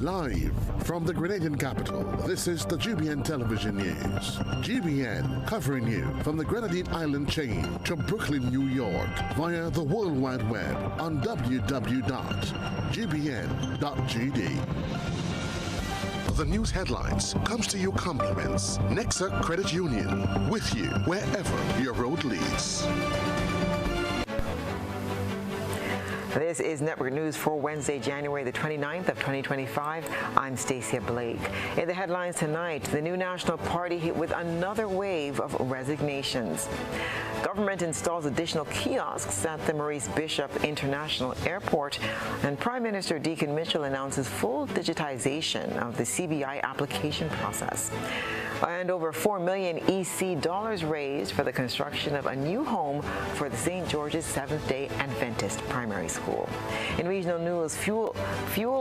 Live from the Grenadian capital, this is the GBN Television News. GBN covering you from the Grenadine Island chain to Brooklyn, New York via the World Wide Web on www.gbn.gd. The news headlines comes to you compliments Nexa Credit Union, with you wherever your road leads. This is Network News for Wednesday, January the 29th of 2025. I'm Stasia Blake. In the headlines tonight, the new National Party hit with another wave of resignations. Government installs additional kiosks at the Maurice Bishop International Airport, and Prime Minister Deacon Mitchell announces full digitization of the CBI application process. And over $4 million EC raised for the construction of a new home for the St. George's Seventh-day Adventist Primary School. In regional news, fuel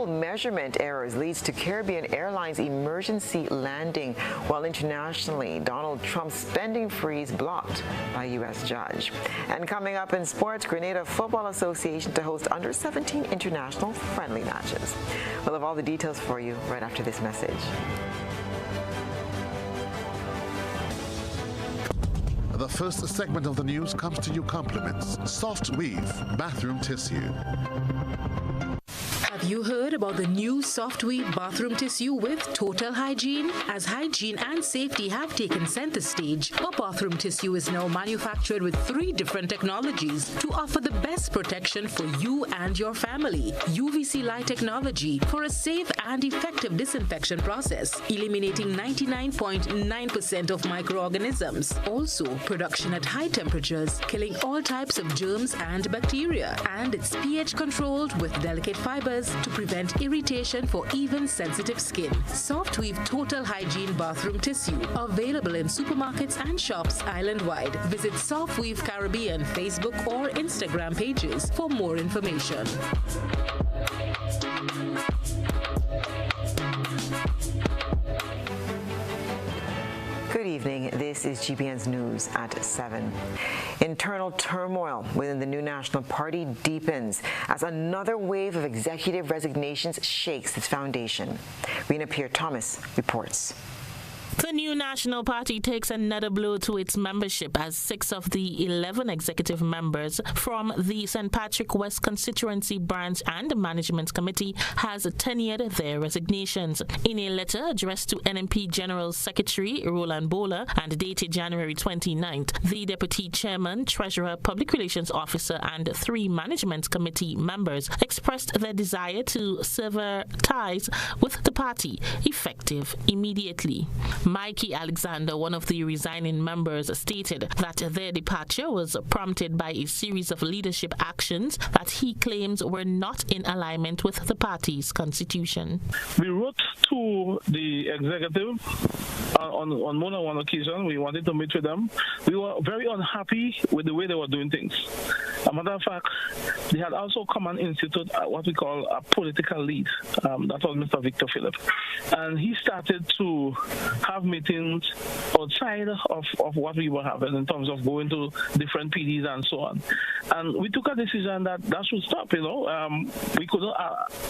measurement errors leads to Caribbean Airlines emergency landing, while internationally, Donald Trump's spending freeze blocked by U.S. judge. And coming up in sports, Grenada Football Association to host under-17 international friendly matches. We'll have all the details for you right after this message. The first segment of the news comes to you compliments Soft Weave Bathroom Tissue. Have you heard about the new Soft Weave bathroom tissue with total hygiene? As hygiene and safety have taken center stage, our bathroom tissue is now manufactured with 3 different technologies to offer the best protection for you and your family. UVC light technology for a safe and effective disinfection process, eliminating 99.9% of microorganisms. Also, production at high temperatures, killing all types of germs and bacteria. And it's pH controlled with delicate fibers to prevent irritation for even sensitive skin. Soft Weave Total Hygiene Bathroom Tissue, available in supermarkets and shops island-wide. Visit Soft Weave Caribbean Facebook or Instagram pages for more information. Good evening. This is GBN's News at 7. Internal turmoil within the new National Party deepens as another wave of executive resignations shakes its foundation. Rena Pierre-Thomas reports. The new National Party takes another blow to its membership as 6 of the 11 executive members from the St. Patrick West Constituency Branch and Management Committee has tendered their resignations. In a letter addressed to NMP General Secretary Roland Bowler and dated January 29th, the Deputy Chairman, Treasurer, Public Relations Officer and 3 Management Committee members expressed their desire to sever ties with the party effective immediately. Mikey Alexander, one of the resigning members, stated that their departure was prompted by a series of leadership actions that he claims were not in alignment with the party's constitution. We wrote to the executive on more than one occasion. We wanted to meet with them. We were very unhappy with the way they were doing things. As a matter of fact, they had also come and institute what we call a political lead. That was Mr. Victor Phillip. And he started to have meetings outside of what we were having in terms of going to different PDs and so on. And we took a decision that should stop, we couldn't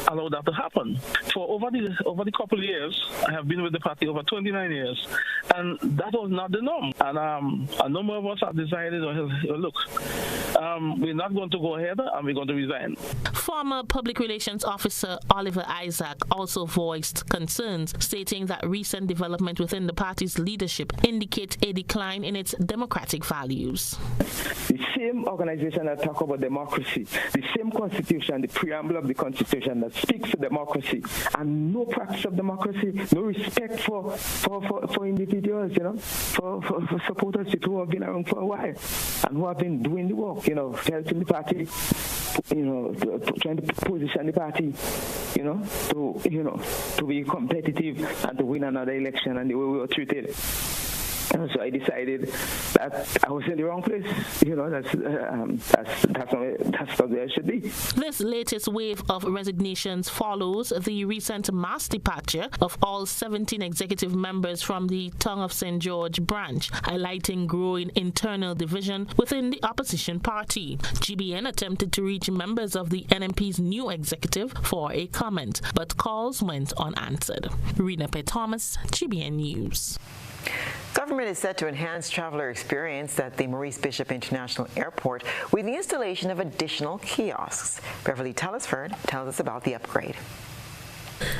allow that to happen. For over the couple of years, I have been with the party over 29 years, and that was not the norm. And a number of us have decided, look, we're not going to go ahead and we're going to resign. Former Public Relations Officer Oliver Isaac also voiced concerns, stating that recent development within the party's leadership indicates a decline in its democratic values. The same organization that talk about democracy, the same constitution, the preamble of the constitution that speaks to democracy, and no practice of democracy, no respect for individuals, for supporters who have been around for a while and who have been doing the work, helping the party, trying to position the party, to be competitive and to win another election, and the way we were treated. So I decided that I was in the wrong place. That's not where I should be. This latest wave of resignations follows the recent mass departure of all 17 executive members from the Tongue of St. George branch, highlighting growing internal division within the opposition party. GBN attempted to reach members of the NMP's new executive for a comment, but calls went unanswered. Rena P. Thomas, GBN News. Government is set to enhance traveler experience at the Maurice Bishop International Airport with the installation of additional kiosks. Beverly Tellisford tells us about the upgrade.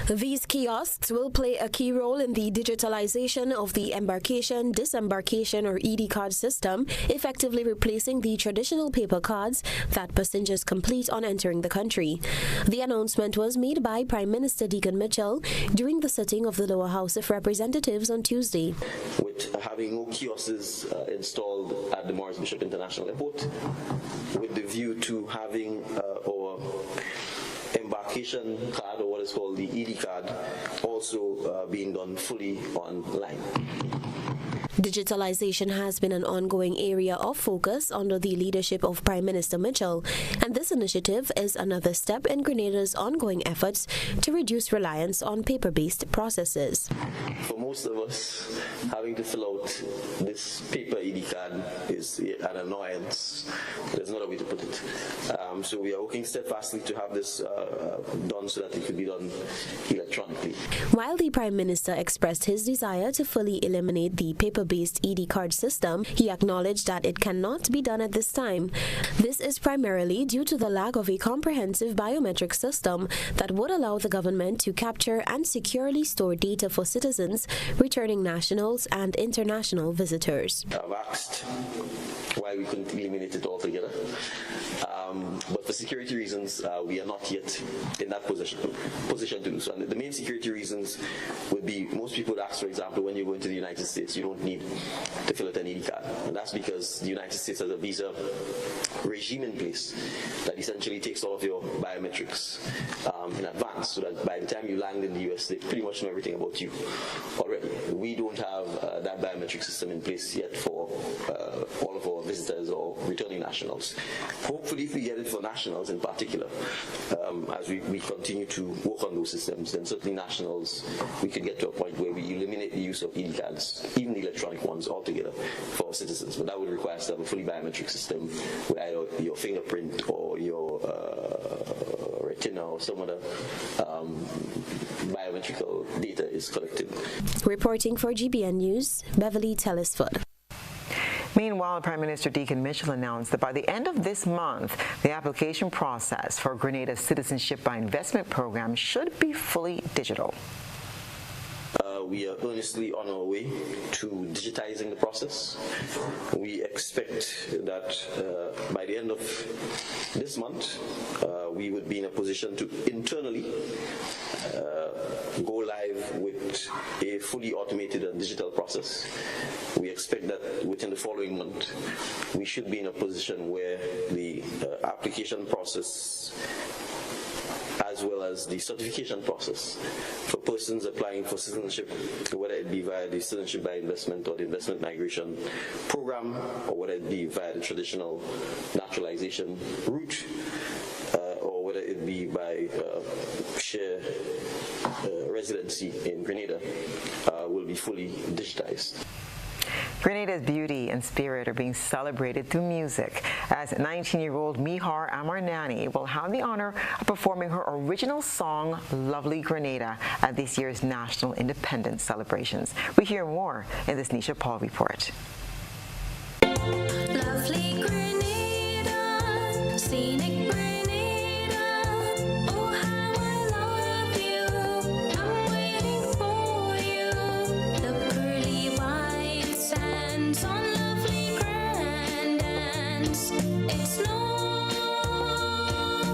These kiosks will play a key role in the digitalization of the embarkation, disembarkation or ED card system, effectively replacing the traditional paper cards that passengers complete on entering the country. The announcement was made by Prime Minister Deacon Mitchell during the sitting of the Lower House of Representatives on Tuesday. With having more kiosks installed at the Maurice Bishop International Airport, with the view to having our embarkation card, or what is called the ED card, also being done fully online. Digitalization has been an ongoing area of focus under the leadership of Prime Minister Mitchell, and this initiative is another step in Grenada's ongoing efforts to reduce reliance on paper-based processes. For most of us, having to fill out this paper ED card is an annoyance. There's no other way to put it. So we are working steadfastly to have this done so that it could be done electronically. While the Prime Minister expressed his desire to fully eliminate the paper-based ED card system, he acknowledged that it cannot be done at this time. This is primarily due to the lack of a comprehensive biometric system that would allow the government to capture and securely store data for citizens, returning nationals and international visitors. I've asked why we couldn't eliminate it altogether. But for security reasons, we are not yet in that position to do so. And the main security reasons would be, most people would ask, for example, when you go into the United States, you don't need to fill out an ED card. And that's because the United States has a visa regime in place that essentially takes all of your biometrics in advance, so that by the time you land in the US, they pretty much know everything about you already. We don't have that biometric system in place yet for all of our visitors or returning nationals. Hopefully, if we get it for nationals in particular, as we continue to work on those systems, then certainly nationals, we could get to a point where we eliminate the use of ED cards, even the electronic ones altogether, for citizens. But that would require us to have a fully biometric system where either your fingerprint or your retina or some other biometrical data is collected. Reporting for GBN News, Beverly Tellisford. Meanwhile, Prime Minister Deacon Mitchell announced that by the end of this month, the application process for Grenada's Citizenship by Investment program should be fully digital. We are earnestly on our way to digitizing the process. We expect that by the end of this month, we would be in a position to internally go live with a fully automated and digital process. We expect that within the following month, we should be in a position where the application process, as well as the certification process for persons applying for citizenship, whether it be via the Citizenship by Investment or the Investment Migration Program, or whether it be via the traditional naturalization route, or whether it be by share residency in Grenada, will be fully digitized. Grenada's beauty and spirit are being celebrated through music, as 19-year-old Mihar Amarnani will have the honor of performing her original song, Lovely Grenada, at this year's National Independence celebrations. We hear more in this Nisha Paul report. Lovely Grenada, scenic Grenada, oh how I love you, I'm waiting for you, the pearly white sands on lovely Grandans, it's no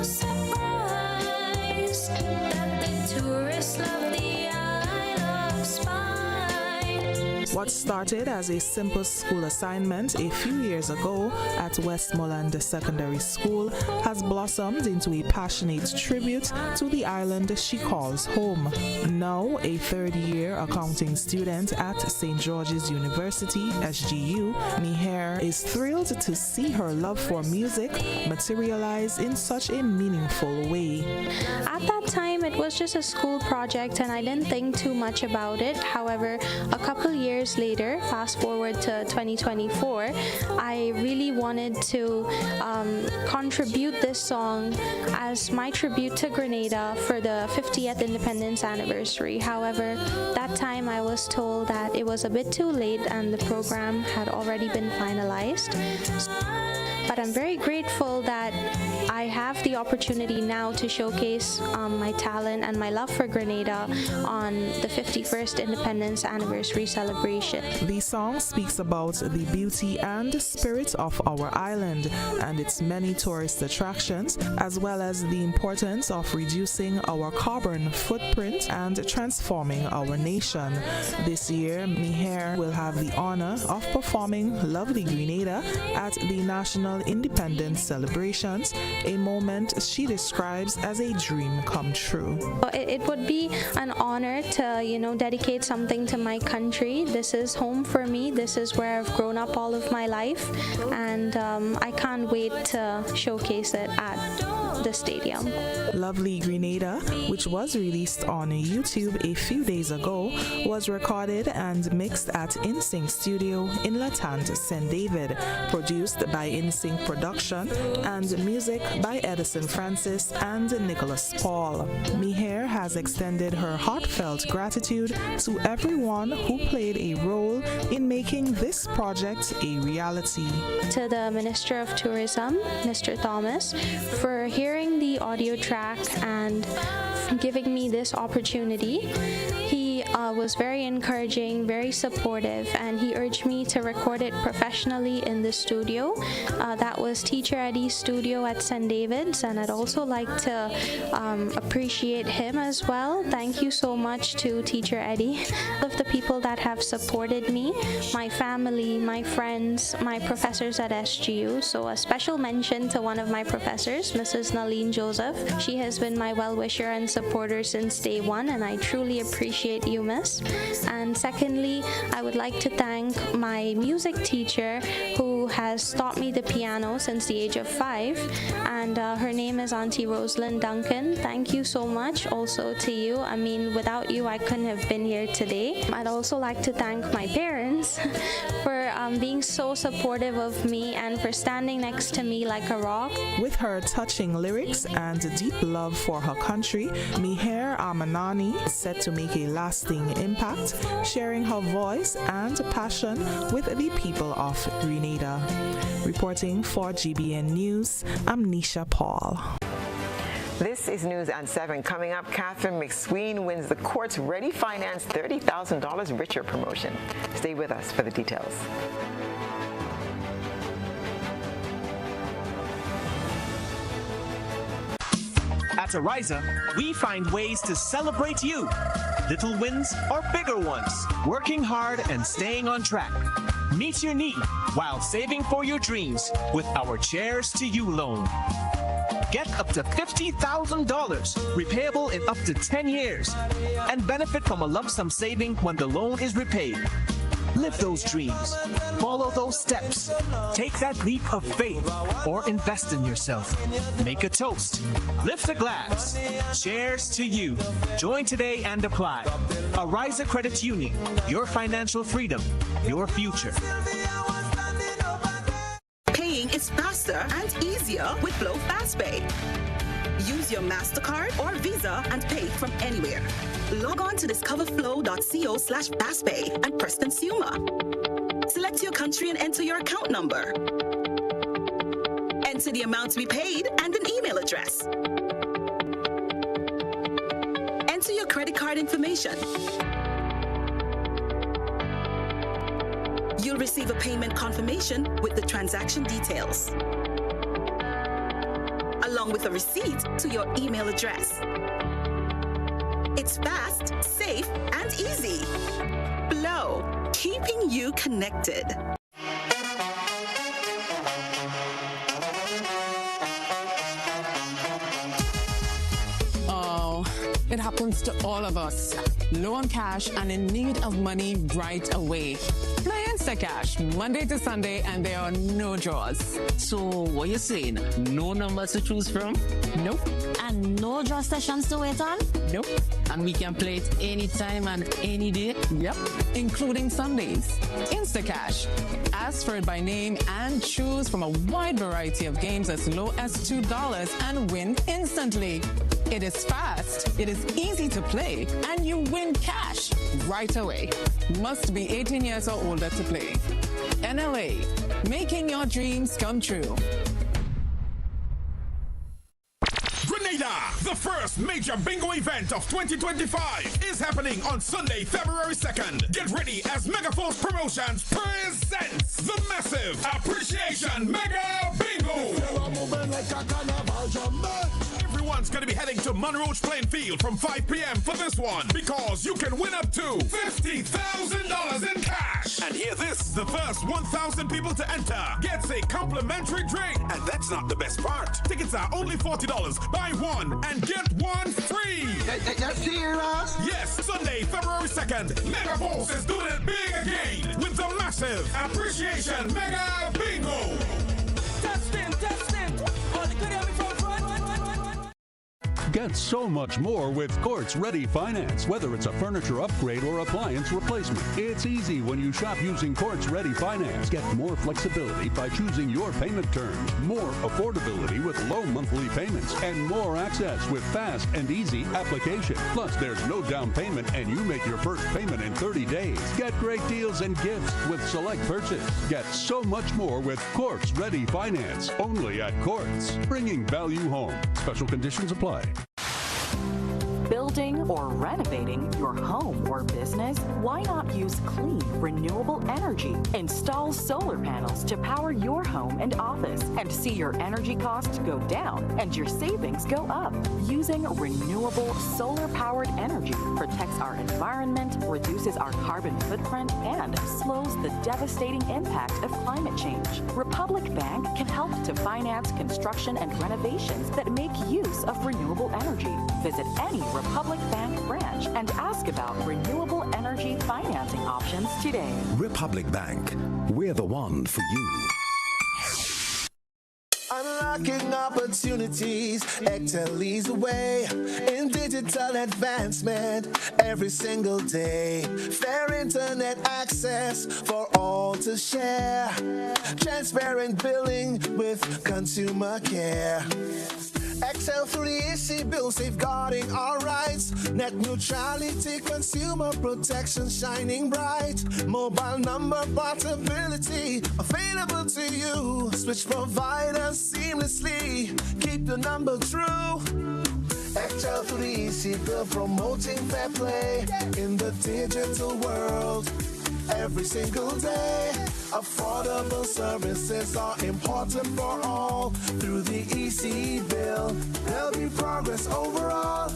surprise that the tourists love the Isle of Spice. What started as a simple school assignment a few years ago at Westmoreland Secondary School has blossomed into a passionate tribute to the island she calls home. Now a third-year accounting student at St. George's University, SGU, Miher is thrilled to see her love for music materialize in such a meaningful way. At that time, it was just a school project and I didn't think too much about it. However, a couple years later, fast forward to 2024, I really wanted to contribute this song as my tribute to Grenada for the 50th independence anniversary. However, that time I was told that it was a bit too late and the program had already been finalized. But I'm very grateful that I have the opportunity now to showcase my talent and my love for Grenada on the 51st Independence Anniversary celebration. The song speaks about the beauty and spirit of our island and its many tourist attractions, as well as the importance of reducing our carbon footprint and transforming our nation. This year, Miher will have the honor of performing Lovely Grenada at the National Independence Celebrations, a moment she describes as a dream come true. It would be an honor to, dedicate something to my country. This is home for me. This is where I've grown up all of my life, and I can't wait to showcase it at the stadium. Lovely Grenada, which was released on YouTube a few days ago, was recorded and mixed at InSync Studio in Latente, St. David, produced by InSync Production, and music by Edison Francis and Nicholas Paul. Miher has extended her heartfelt gratitude to everyone who played a role in making this project a reality. To the Minister of Tourism, Mr. Thomas, for hearing the audio track and giving me this opportunity. He was very encouraging, very supportive, and he urged me to record it professionally in the studio. That was Teacher Eddie's studio at St. David's, and I'd also like to appreciate him as well. Thank you so much to Teacher Eddie. All of the people that have supported me, my family, my friends, my professors at SGU. So a special mention to one of my professors, Mrs. Naleen Joseph. She has been my well-wisher and supporter since day one, and I truly appreciate you, Miss. And secondly, I would like to thank my music teacher who has taught me the piano since the age of 5, and her name is Auntie Rosalind Duncan. Thank you so much also to you. I mean, without you, I couldn't have been here today. I'd also like to thank my parents for being so supportive of me and for standing next to me like a rock. With her touching lyrics and deep love for her country, Miher Amanani is set to make a lasting impact, sharing her voice and passion with the people of Grenada. Reporting for GBN News, I'm Nisha Paul. This is News at 7. Coming up, Catherine McSween wins the Courts Ready Finance $30,000 Richer promotion. Stay with us for the details. At Ariza, we find ways to celebrate you. Little wins or bigger ones. Working hard and staying on track. Meet your need while saving for your dreams with our Chairs to You loan. Get up to $50,000, repayable in up to 10 years, and benefit from a lump sum saving when the loan is repaid. Live those dreams. Follow those steps. Take that leap of faith or invest in yourself. Make a toast. Lift a glass. Cheers to you. Join today and apply. Ariza Credit Union. Your financial freedom. Your future. Paying is faster and easier with Glow FastPay. Use your MasterCard or Visa and pay from anywhere. Log on to discoverflow.co/fastpay and press Consumer. Select your country and enter your account number. Enter the amount to be paid and an email address. Enter your credit card information. You'll receive a payment confirmation with the transaction details, along with a receipt to your email address. It's fast, safe, and easy. Flow. keeping you connected. It happens to all of us. Low on cash and in need of money right away. Play Instacash Monday to Sunday and there are no draws. So what you saying? No numbers to choose from? Nope. And no draw sessions to wait on? Nope. And we can play it anytime and any day? Yep. Including Sundays. Instacash. Ask for it by name and choose from a wide variety of games as low as $2 and win instantly. It is fast, it is easy to play, and you win cash right away. Must be 18 years or older to play. NLA, making your dreams come true. Grenada, the first major bingo event of 2025, is happening on Sunday, February 2nd. Get ready as Megaforce Promotions presents the massive Appreciation Mega Bingo. Everyone's going to be heading to Monroach Plain Field from 5 p.m. for this one, because you can win up to $50,000 in cash. And hear this, the first 1,000 people to enter gets a complimentary drink. And that's not the best part. Tickets are only $40. Buy one and get one free. That's serious? Yes, Sunday, February 2nd, Megaforce is doing it big again with the massive Appreciation Mega Bingo. Testing. All the good from front. Get so much more with Quartz Ready Finance. Whether it's a furniture upgrade or appliance replacement, it's easy when you shop using Quartz Ready Finance. Get more flexibility by choosing your payment terms, more affordability with low monthly payments, and more access with fast and easy application. Plus, there's no down payment and you make your first payment in 30 days. Get great deals and gifts with select purchase. Get so much more with Quartz Ready Finance. Only at Quartz. Bringing value home. Special conditions apply. Building or renovating your home or business? Why not use clean, renewable energy? Install solar panels to power your home and office and see your energy costs go down and your savings go up. Using renewable solar-powered energy protects our environment, reduces our carbon footprint, and slows the devastating impact of climate change. Republic Bank can help to finance construction and renovations that make use of renewable energy. Visit any Republic Bank branch and ask about renewable energy financing options today. Republic Bank, we're the one for you. Unlocking opportunities, Excel leads the way in digital advancement every single day. Fair internet access for all to share. Transparent billing with consumer care. Excel 3EC bill safeguarding our rights. Net neutrality, consumer protection shining bright. Mobile number portability available to you. Switch providers seamlessly. Keep the number true. Excel 3EC bill promoting fair play in the digital world. Every single day, affordable services are important for all. Through the EC bill, there'll be progress overall.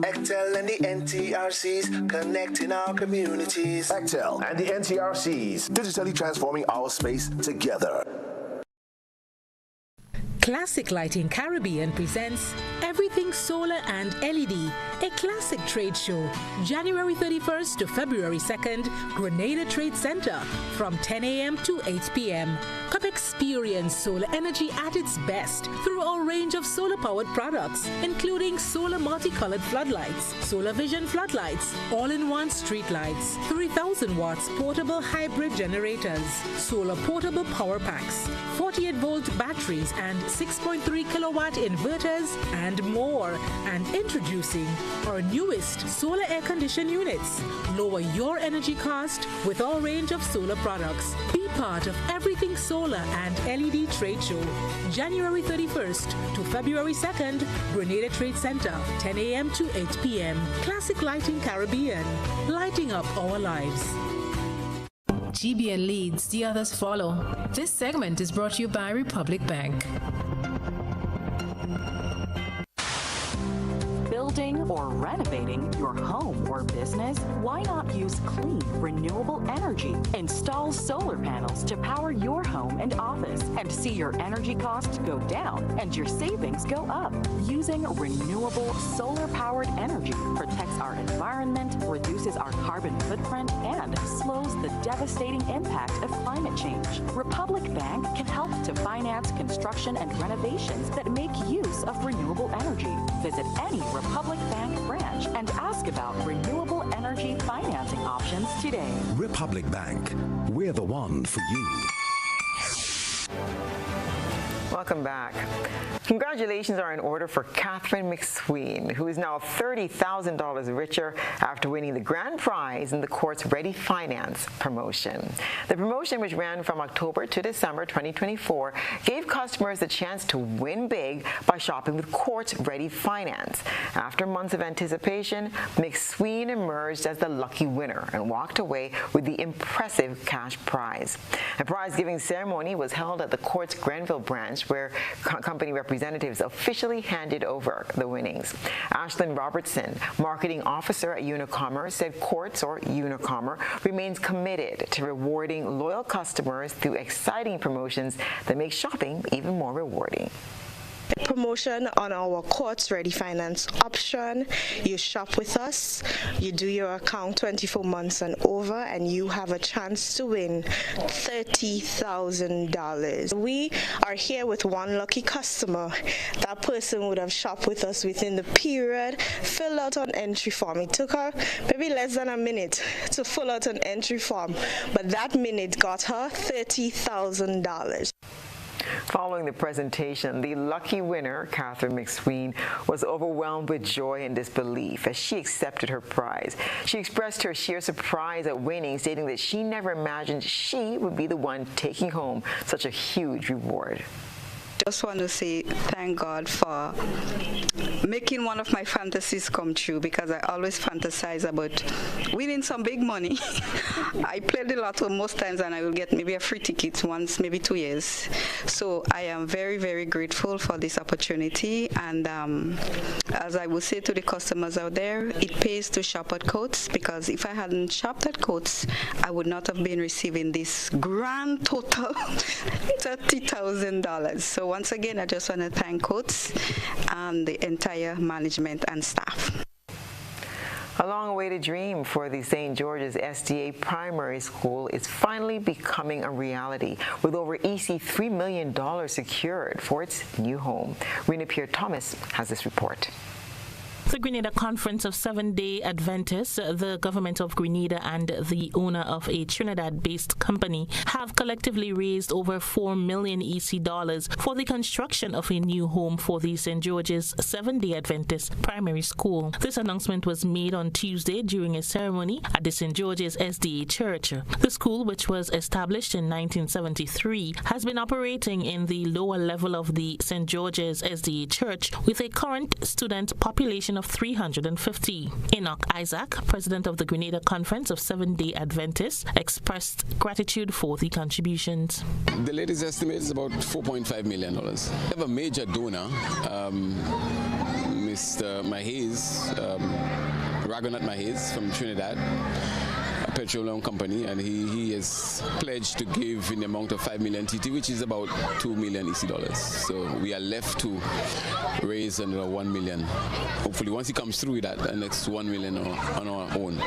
Excel and the NTRCs connecting our communities. Excel and the NTRCs digitally transforming our space together. Classic Lighting Caribbean presents Everything Solar and LED, a classic trade show, January 31st to February 2nd, Grenada Trade Center, from 10 a.m. to 8 p.m. Come experience solar energy at its best through a range of solar-powered products, including solar multicolored floodlights, solar vision floodlights, all-in-one street lights, 3,000 watts portable hybrid generators, solar portable power packs, 48-volt batteries, and 6.3 kilowatt inverters, and more. And introducing our newest solar air conditioned units. Lower your energy cost with our range of solar products. Be part of Everything Solar and LED Trade Show, January 31st to February 2nd, Grenada Trade Center, 10 a.m. to 8 p.m. Classic Lighting Caribbean, lighting up our lives. GBN leads, the others follow. This segment is brought to you by Republic Bank. building or renovating your home or business? Why not use clean, renewable energy? Install solar panels to power your home and office and see your energy costs go down and your savings go up. Using renewable solar-powered energy protects our environment, reduces our carbon footprint, and slows the devastating impact of climate change. Republic Bank can help to finance construction and renovations that make use of renewable energy. Visit any Republic Bank branch and ask about renewable energy financing options today. Republic Bank, we're the one for you. Welcome back. Congratulations are in order for Catherine McSween, who is now $30,000 richer after winning the grand prize in the Courts Ready Finance promotion. The promotion, which ran from October to December 2024, gave customers the chance to win big by shopping with Courts Ready Finance. After months of anticipation, McSween emerged as the lucky winner and walked away with the impressive cash prize. A prize-giving ceremony was held at the Courts Grenville branch, where company representatives officially handed over the winnings. Ashlyn Robertson, marketing officer at Unicommer, said Courts, or Unicommer, remains committed to rewarding loyal customers through exciting promotions that make shopping even more rewarding. Promotion on our Courts Ready Finance option. You shop with us, you do your account 24 months and over, and you have a chance to win $30,000. We are here with one lucky customer. That person would have shopped with us within the period, filled out an entry form. It took her maybe less than a minute to fill out an entry form, but that minute got her $30,000. Following the presentation, the lucky winner, Catherine McSween, was overwhelmed with joy and disbelief as she accepted her prize. She expressed her sheer surprise at winning, stating that she never imagined she would be the one taking home such a huge reward. Just want to say thank God for making one of my fantasies come true, because I always fantasize about winning some big money. I play the lotto most times and I will get maybe a free ticket once, maybe 2 years. So I am very, very grateful for this opportunity. And as I will say to the customers out there, it pays to shop at Courts, because if I hadn't shopped at Courts, I would not have been receiving this grand total $30,000. So once again, I just want to thank Courts and the entire management and staff. A long-awaited dream for the St. George's SDA Primary School is finally becoming a reality, with over $3 million secured for its new home. Rena Pierre-Thomas has this report. The Grenada Conference of Seventh-day Adventists, the government of Grenada and the owner of a Trinidad-based company have collectively raised over $4 million EC for the construction of a new home for the St. George's Seventh-day Adventist Primary School. This announcement was made on Tuesday during a ceremony at the St. George's SDA Church. The school, which was established in 1973, has been operating in the lower level of the St. George's SDA Church with a current student population of 350. Enoch Isaac, president of the Grenada Conference of Seventh-day Adventists, expressed gratitude for the contributions. The latest estimate is about $4.5 million. We have a major donor, Mr. Mahez, Ragonat Mahez from Trinidad, a petroleum company, and he is pledged to give in the amount of 5 million TT, which is about $2 million EC. So we are left to raise another 1 million. Hopefully, once he comes through with that, the next 1 million on our own.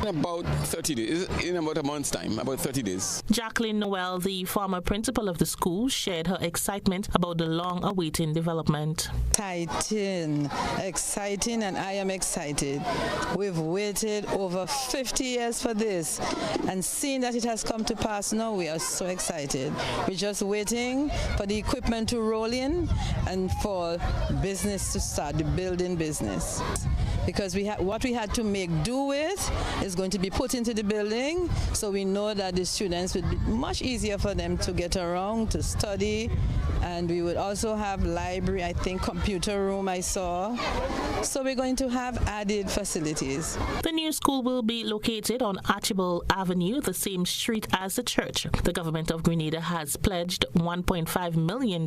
In about 30 days, in about a month's time, about 30 days. Jacqueline Noel, the former principal of the school, shared her excitement about the long-awaited development. Exciting, and I am excited. We've waited over 50 years for this, and seeing that it has come to pass now, we are so excited. We're just waiting for the equipment to roll in and for business to start, the building business. because what we had to make do with is going to be put into the building, so we know that the students would be much easier for them to get around, to study, and we would also have library, I think computer room I saw. So we're going to have added facilities. The new school will be located on Archibald Avenue, the same street as the church. The government of Grenada has pledged $1.5 million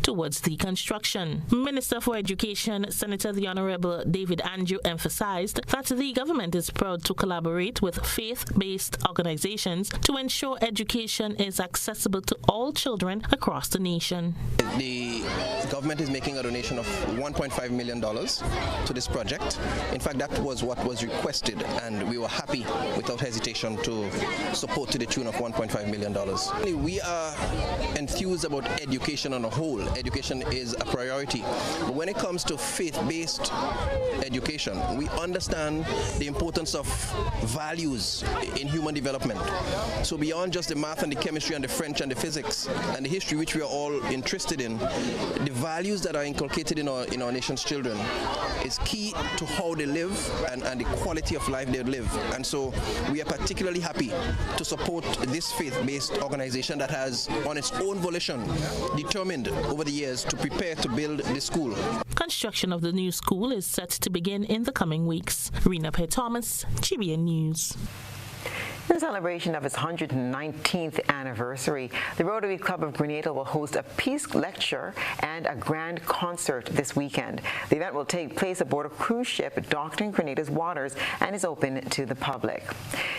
towards the construction. Minister for Education, Senator the Honorable David Andrew, emphasized that the government is proud to collaborate with faith-based organizations to ensure education is accessible to all children across the nation. The government is making a donation of $1.5 million to this project. In fact, that was what was requested, and we were happy without hesitation to support to the tune of $1.5 million. We are enthused about education on a whole. Education is a priority. But when it comes to faith-based education, we understand the importance of values in human development. So beyond just the math and the chemistry and the French and the physics and the history, which we are all interested in, the values that are inculcated in our nation's children is key to how they live and the quality of life they live. And so we are particularly happy to support this faith-based organization that has, on its own volition, determined over the years to prepare to build this school. Construction of the new school is set to begin in the coming weeks. Rena Thomas, GBN News. In celebration of its 119th anniversary, the Rotary Club of Grenada will host a peace lecture and a grand concert this weekend. The event will take place aboard a cruise ship docked in Grenada's waters and is open to the public.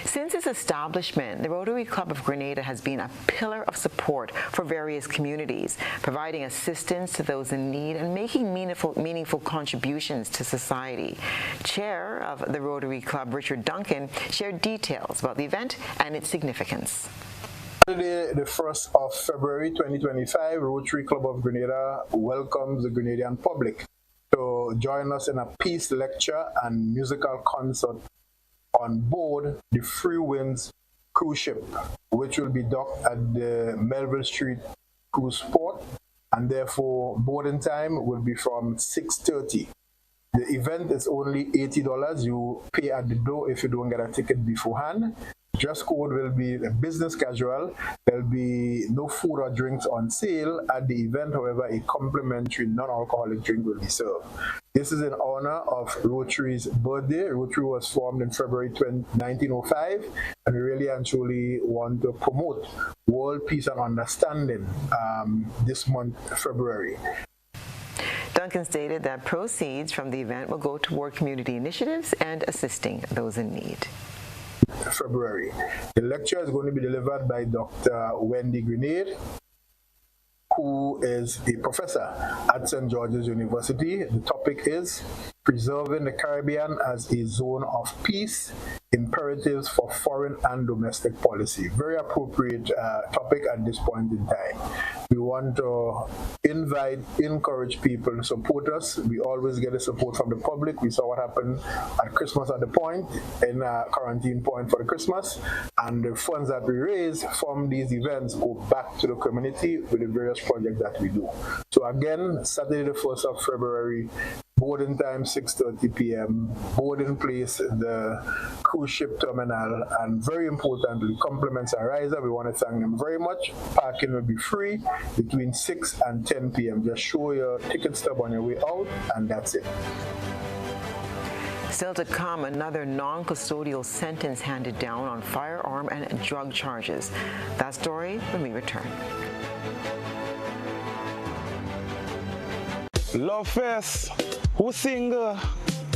Since its establishment, the Rotary Club of Grenada has been a pillar of support for various communities, providing assistance to those in need and making meaningful contributions to society. Chair of the Rotary Club, Richard Duncan, shared details about the event and its significance. Saturday, the 1st of February 2025, Rotary Club of Grenada welcomes the Grenadian public to join us in a peace lecture and musical concert on board the Free Winds cruise ship, which will be docked at the Melville Street cruise port, and therefore boarding time will be from 6:30. The event is only $80. You pay at the door if you don't get a ticket beforehand. Dress code will be business casual. There'll be no food or drinks on sale at the event. However, a complimentary non-alcoholic drink will be served. This is in honor of Rotary's birthday. Rotary was formed in February 1905, and we really and truly want to promote world peace and understanding this month, February. Duncan stated that proceeds from the event will go toward community initiatives and assisting those in need. February. The lecture is going to be delivered by Dr. Wendy Grenade, who is a professor at St. George's University. The topic is Preserving the Caribbean as a Zone of Peace, Imperatives for Foreign and Domestic Policy. Very appropriate topic at this point in time. We want to encourage people to support us. We always get the support from the public. We saw what happened at Christmas at the Point, in Quarantine Point for the Christmas. And the funds that we raise from these events go back to the community with the various projects that we do. So again, Saturday the 1st of February, boarding time 6:30 p.m., boarding place the cruise ship terminal, and very importantly, compliments Ariza. We want to thank them very much. Parking will be free between 6 and 10 p.m. Just show your ticket stub on your way out, and that's it. Still to come, another non-custodial sentence handed down on firearm and drug charges. That story when we return. Love Fest. Who single?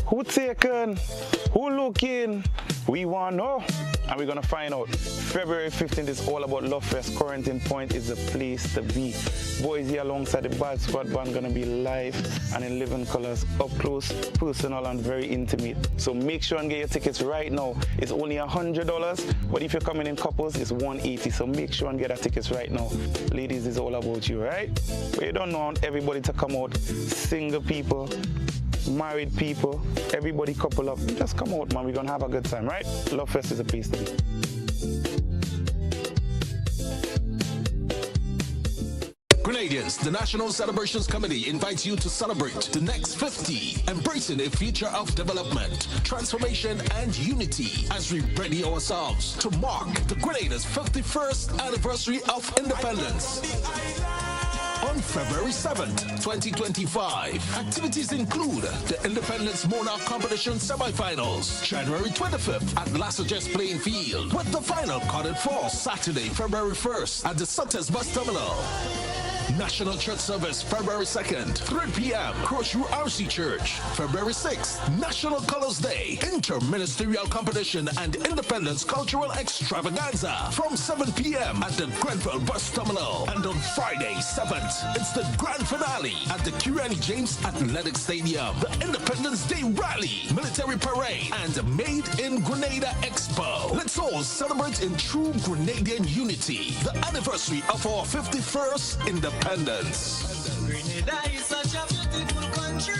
Who taken? Who looking? We want to know, and we're going to find out. February 15th is all about Love Fest. Quarantine Point is the place to be. Boys here alongside the Bad Squad band going to be live and in living colors, up close, personal, and very intimate. So make sure and get your tickets right now. It's only $100, but if you're coming in couples, it's $180. So make sure and get our tickets right now. Ladies, it's all about you, right? We don't want everybody to come out. Single people, married people, everybody couple up. Just come out, man. We're going to have a good time, right? Love Fest is a place to be. Grenada Grenadians, the National Celebrations Committee invites you to celebrate the next 50, embracing a future of development, transformation, and unity as we ready ourselves to mark the Grenada's 51st anniversary of independence. On February 7th, 2025, activities include the Independence Monarch Competition semifinals, January 25th at Lassages Playing Field, with the final carded for Saturday, February 1st at the Sutters Bus Terminal. National Church Service, February 2nd, 3 p.m., Crossview RC Church. February 6th, National Colors Day, Interministerial Competition and Independence Cultural Extravaganza from 7 p.m. at the Grenville Bus Terminal. And on Friday, 7th, it's the grand finale at the Kirani James Athletic Stadium, the Independence Day Rally, Military Parade, and Made in Grenada Expo. Let's all celebrate in true Grenadian unity, the anniversary of our 51st independence. Grenada is such a beautiful country.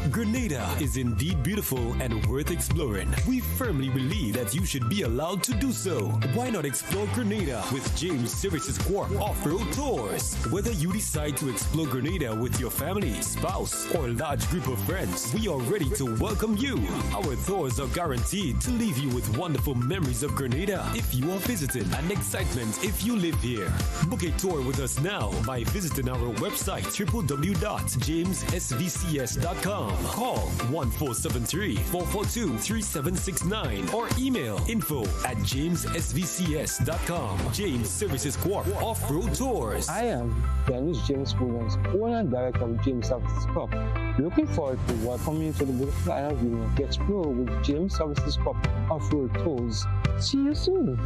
Grenada is indeed beautiful and worth exploring. We firmly believe that you should be allowed to do so. Why not explore Grenada with James Services Corp Off-Road Tours? Whether you decide to explore Grenada with your family, spouse, or large group of friends, we are ready to welcome you. Our tours are guaranteed to leave you with wonderful memories of Grenada if you are visiting and excitement if you live here. Book a tour with us now by visiting our website www.jamessvcs.com. Call 1473-442-3769 or email info@jamessvcs.com. James Services Corp Off-Road Tours. I am Dennis James Williams, owner and director of James Services Corp. Looking forward to welcoming you to the beautiful island of Union to explore with James Services Corp Off-Road Tours. See you soon.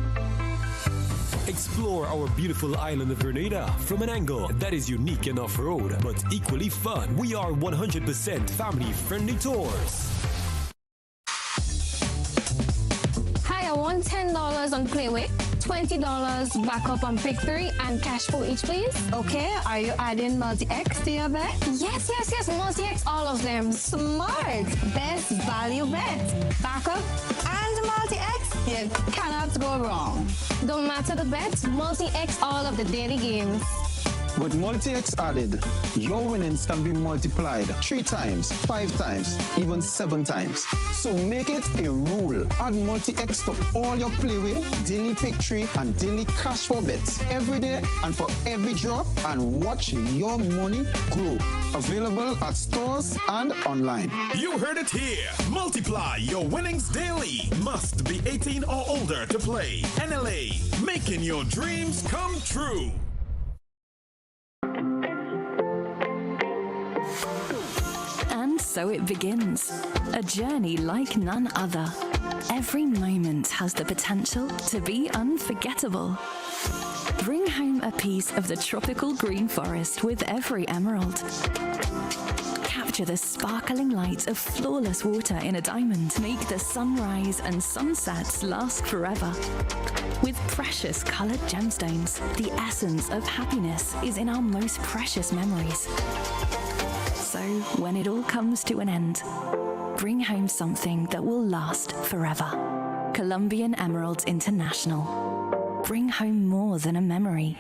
Explore our beautiful island of Grenada from an angle that is unique and off-road, but equally fun. We are 100% family-friendly tours. Hi, I want $10 on Playway, $20 backup on Pick 3, and cash for each, please. Okay, are you adding Multi-X to your bet? Yes, Multi-X, all of them. Smart. Best value bet. Backup and Multi-X. You cannot go wrong. Don't matter the bet, Multi-X all of the daily games. With Multi-X added, your winnings can be multiplied 3 times, 5 times, even 7 times. So make it a rule. Add Multi-X to all your Playway, daily Pick 3, and daily cash for bets every day and for every drop, and watch your money grow. Available at stores and online. You heard it here. Multiply your winnings daily. Must be 18 or older to play. NLA, making your dreams come true. And so it begins. A journey like none other. Every moment has the potential to be unforgettable. Bring home a piece of the tropical green forest with every emerald. Capture the sparkling light of flawless water in a diamond. Make the sunrise and sunsets last forever. With precious colored gemstones, the essence of happiness is in our most precious memories. So when it all comes to an end, bring home something that will last forever. Colombian Emeralds International. Bring home more than a memory.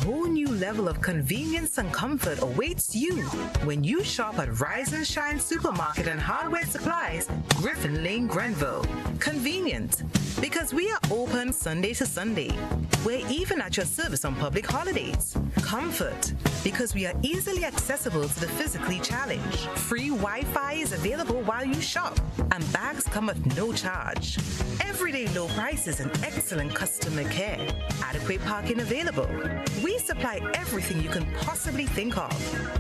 whole new level of convenience and comfort awaits you when you shop at Rise and Shine Supermarket and Hardware Supplies, Griffin Lane, Grenville. Convenient, because we are open Sunday to Sunday. We're even at your service on public holidays. Comfort, because we are easily accessible to the physically challenged. Free Wi-Fi is available while you shop, and bags come at no charge. Everyday low prices and excellent customer care. Adequate parking available. We supply everything you can possibly think of.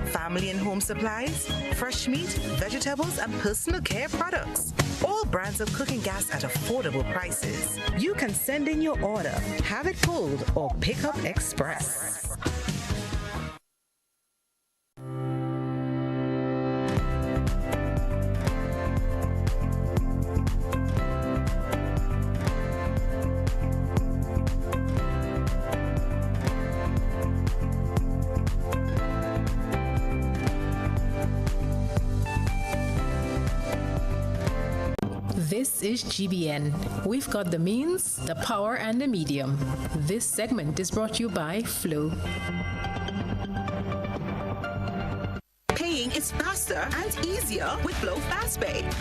Family and home supplies, fresh meat, vegetables, and personal care products. All brands of cooking gas at affordable prices. You can send in your order, have it pulled, or pick up express. This is GBN. We've got the means, the power, and the medium. This segment is brought to you by Flow. Paying is faster and easier with Flow FastPay.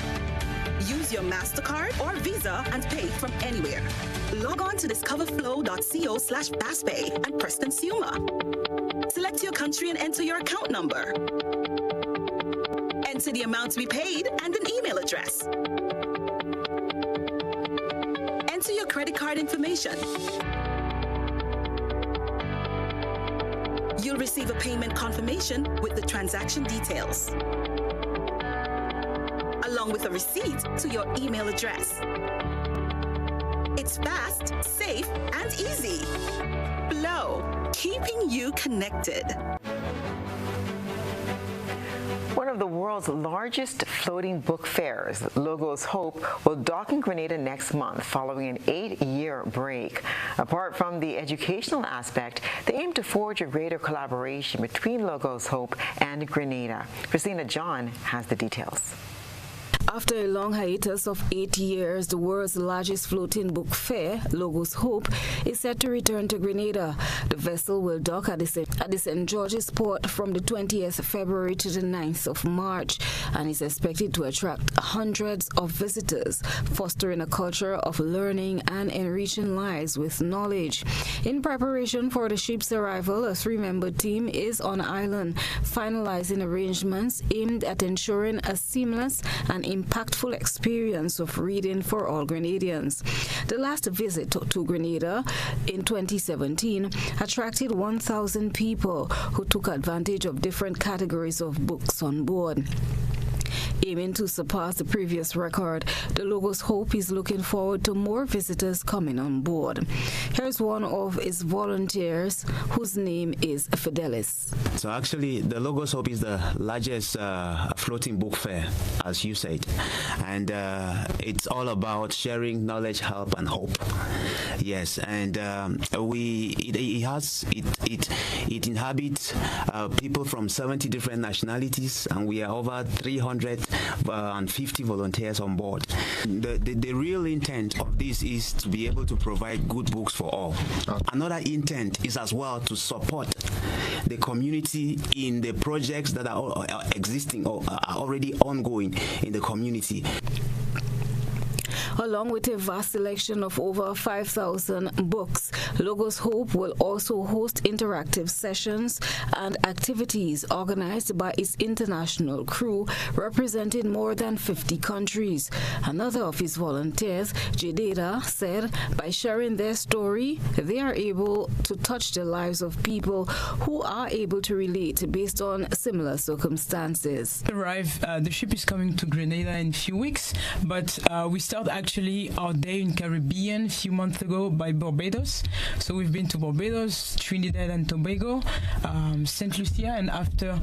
Use your MasterCard or Visa and pay from anywhere. Log on to discoverflow.co/fastpay and press Consumer. Select your country and enter your account number. Enter the amount to be paid and an email address. Enter your credit card information. You'll receive a payment confirmation with the transaction details, along with a receipt to your email address. It's fast, safe, and easy. Flow, keeping you connected. One of the world's largest floating book fairs, Logos Hope, will dock in Grenada next month following an 8-year break. Apart from the educational aspect, they aim to forge a greater collaboration between Logos Hope and Grenada. Christina John has the details. After a long hiatus of 8 years, the world's largest floating book fair, Logos Hope, is set to return to Grenada. The vessel will dock at the St. George's port from the 20th of February to the 9th of March and is expected to attract hundreds of visitors, fostering a culture of learning and enriching lives with knowledge. In preparation for the ship's arrival, a 3-member team is on island, finalizing arrangements aimed at ensuring a seamless and impactful experience of reading for all Grenadians. The last visit to Grenada in 2017 attracted 1,000 people who took advantage of different categories of books on board. Aiming to surpass the previous record, the Logos Hope is looking forward to more visitors coming on board. Here's one of its volunteers, whose name is Fidelis. So actually, the Logos Hope is the largest floating book fair, as you said, and it's all about sharing knowledge, help, and hope. Yes, and it inhabits people from 70 different nationalities, and we are over 350 volunteers on board. The real intent of this is to be able to provide good books for all. Another intent is as well to support the community in the projects that are existing or are already ongoing in the community. Along with a vast selection of over 5,000 books, Logos Hope will also host interactive sessions and activities organized by its international crew representing more than 50 countries. Another of his volunteers, Jadeda, said by sharing their story, they are able to touch the lives of people who are able to relate based on similar circumstances. The ship is coming to Grenada in a few weeks, but we start actually our day in Caribbean a few months ago by Barbados. So we've been to Barbados, Trinidad and Tobago, St. Lucia, and after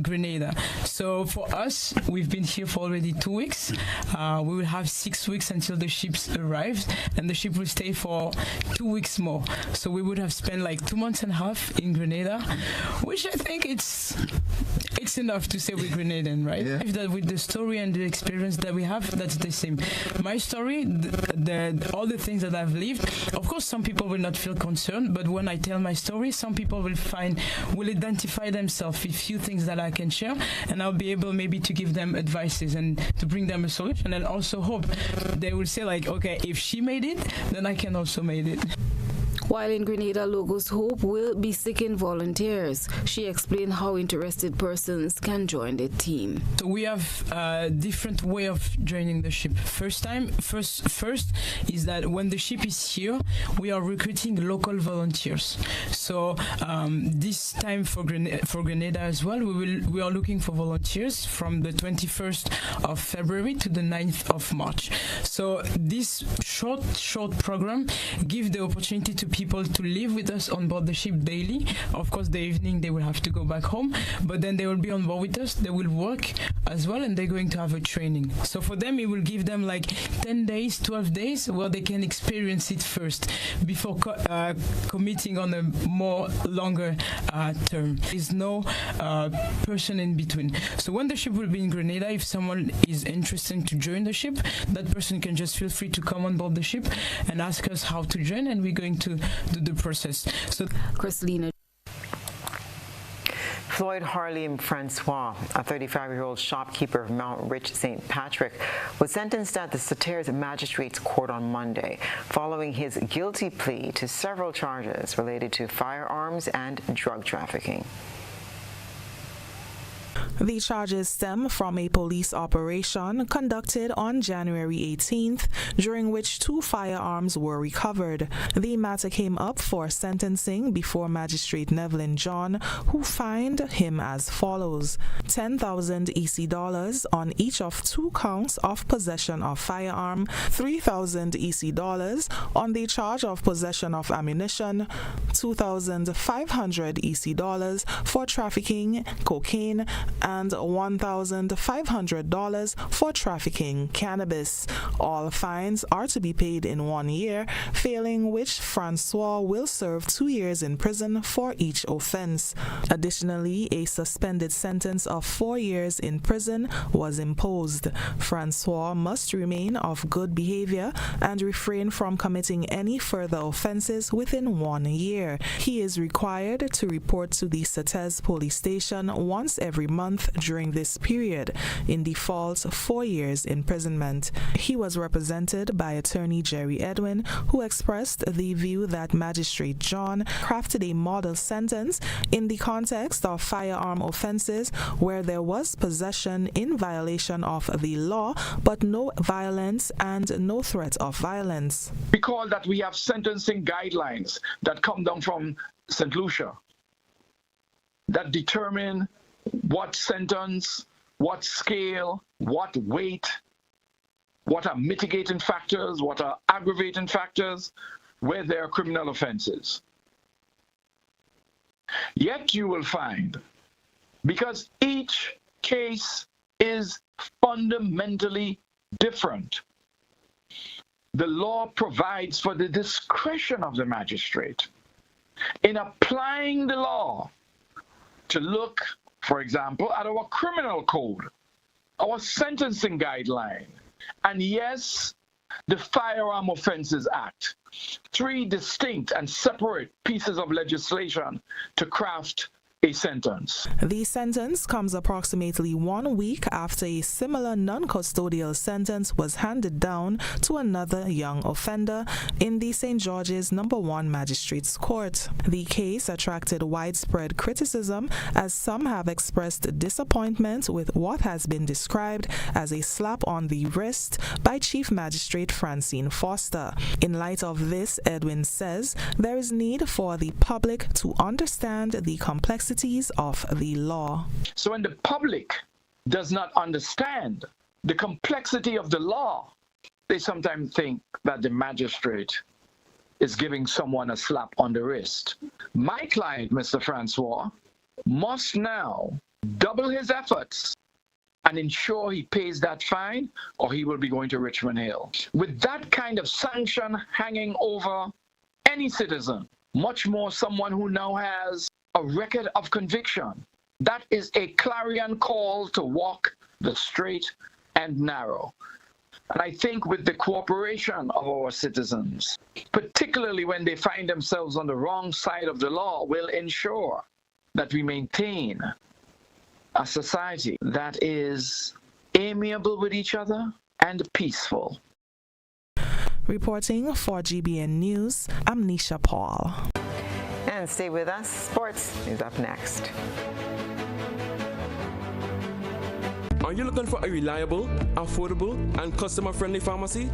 Grenada. So for us, we've been here for already 2 weeks. We will have 6 weeks until the ship arrives, and the ship will stay for 2 weeks more. So we would have spent like 2 months and a half in Grenada, which I think it's enough to say we're Grenadian, right? Yeah. If that with the story and the experience that we have, that's the same. My story, all the things that I've lived, of course some people will not feel concerned, but when I tell my story, some people will identify themselves with few things that I can share, and I'll be able maybe to give them advices and to bring them a solution, and also hope they will say like, okay, if she made it, then I can also make it. While in Grenada, Logos Hope will be seeking volunteers. She explained how interested persons can join the team. So we have a different way of joining the ship. First is that when the ship is here, we are recruiting local volunteers. So this time for Grenada as well, we are looking for volunteers from the 21st of February to the 9th of March. So this short program gives the opportunity to people to live with us on board the ship daily. Of course, the evening they will have to go back home, but then they will be on board with us. They will work as well, and they're going to have a training. So for them, it will give them like 10 days, 12 days where they can experience it first before committing on a more longer term. There's no person in between. So when the ship will be in Grenada, if someone is interested to join the ship, that person can just feel free to come on board the ship and ask us how to join, and we're going to do the process. So, Christina. Floyd Harlem Francois, a 35-year-old shopkeeper of Mount Rich St. Patrick, was sentenced at the Sauters Magistrates Court on Monday following his guilty plea to several charges related to firearms and drug trafficking. The charges stem from a police operation conducted on January 18th, during which 2 firearms were recovered. The matter came up for sentencing before Magistrate Nevlin John, who fined him as follows: $10,000 EC on each of 2 counts of possession of firearm, $3,000 EC on the charge of possession of ammunition, $2,500 EC for trafficking cocaine, and $1,500 for trafficking cannabis. All fines are to be paid in 1 year, failing which Francois will serve 2 years in prison for each offense. Additionally, a suspended sentence of 4 years in prison was imposed. Francois must remain of good behavior and refrain from committing any further offenses within 1 year. He is required to report to the Sauters police station once every month during this period. In default, 4 years imprisonment. He was represented by attorney Jerry Edwin, who expressed the view that Magistrate John crafted a model sentence in the context of firearm offenses where there was possession in violation of the law, but no violence and no threat of violence. Recall that we have sentencing guidelines that come down from St. Lucia that determine what sentence, what scale, what weight, what are mitigating factors, what are aggravating factors, where there are criminal offenses. Yet you will find, because each case is fundamentally different, the law provides for the discretion of the magistrate in applying the law to look, for example, at our criminal code, our sentencing guideline, and yes, the Firearm Offences Act, 3 distinct and separate pieces of legislation to craft a sentence. The sentence comes approximately 1 week after a similar non-custodial sentence was handed down to another young offender in the St. George's No. 1 Magistrates Court. The case attracted widespread criticism as some have expressed disappointment with what has been described as a slap on the wrist by Chief Magistrate Francine Foster. In light of this, Edwin says there is need for the public to understand the complexities of the law. So when the public does not understand the complexity of the law, they sometimes think that the magistrate is giving someone a slap on the wrist. My client, Mr. Francois, must now double his efforts and ensure he pays that fine, or he will be going to Richmond Hill. With that kind of sanction hanging over any citizen, much more someone who now has a record of conviction, that is a clarion call to walk the straight and narrow. And I think with the cooperation of our citizens, particularly when they find themselves on the wrong side of the law, will ensure that we maintain a society that is amiable with each other and peaceful. Reporting for GBN News, I'm Nisha Paul. And stay with us. Sports is up next. Are you looking for a reliable, affordable, and customer-friendly pharmacy?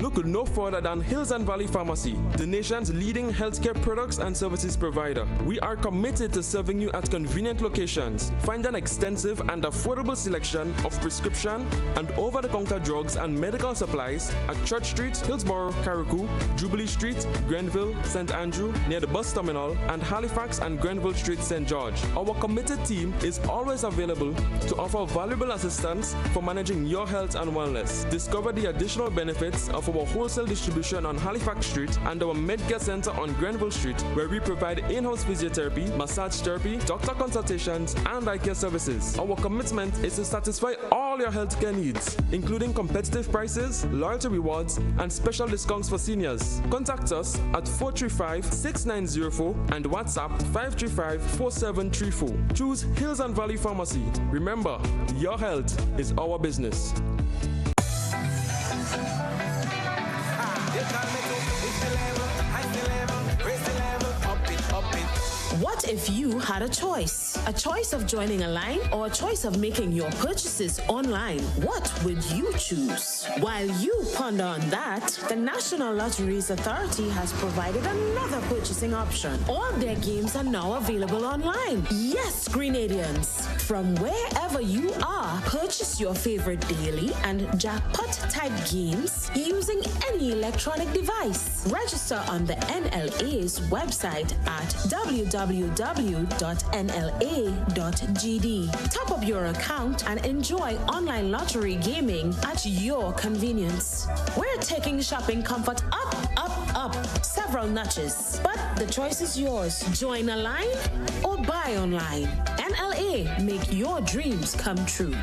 Look no further than Hills and Valley Pharmacy, the nation's leading healthcare products and services provider. We are committed to serving you at convenient locations. Find an extensive and affordable selection of prescription and over-the-counter drugs and medical supplies at Church Street, Hillsborough, Carriacou, Jubilee Street, Grenville, St. Andrew, near the bus terminal, and Halifax and Grenville Street, St. George. Our committed team is always available to offer valuable assistance for managing your health and wellness. Discover the additional benefits of our wholesale distribution on Halifax Street and our Medcare Center on Grenville Street, where we provide in-house physiotherapy, massage therapy, doctor consultations, and eye care services. Our commitment is to satisfy all your healthcare needs, including competitive prices, loyalty rewards, and special discounts for seniors. Contact us at 435-6904 and WhatsApp 535-4734. Choose Hills and Valley Pharmacy. Remember, your health is our business. What if you had a choice? A choice of joining a line or a choice of making your purchases online? What would you choose? While you ponder on that, the National Lotteries Authority has provided another purchasing option. All their games are now available online. Yes, Grenadians, from wherever you are, purchase your favorite daily and jackpot-type games using any electronic device. Register on the NLA's website at www.nla.gd. Top up your account and enjoy online lottery gaming at your convenience. We're taking shopping comfort up several notches. But the choice is yours. Join a line or buy online. NLA, make your dreams come true.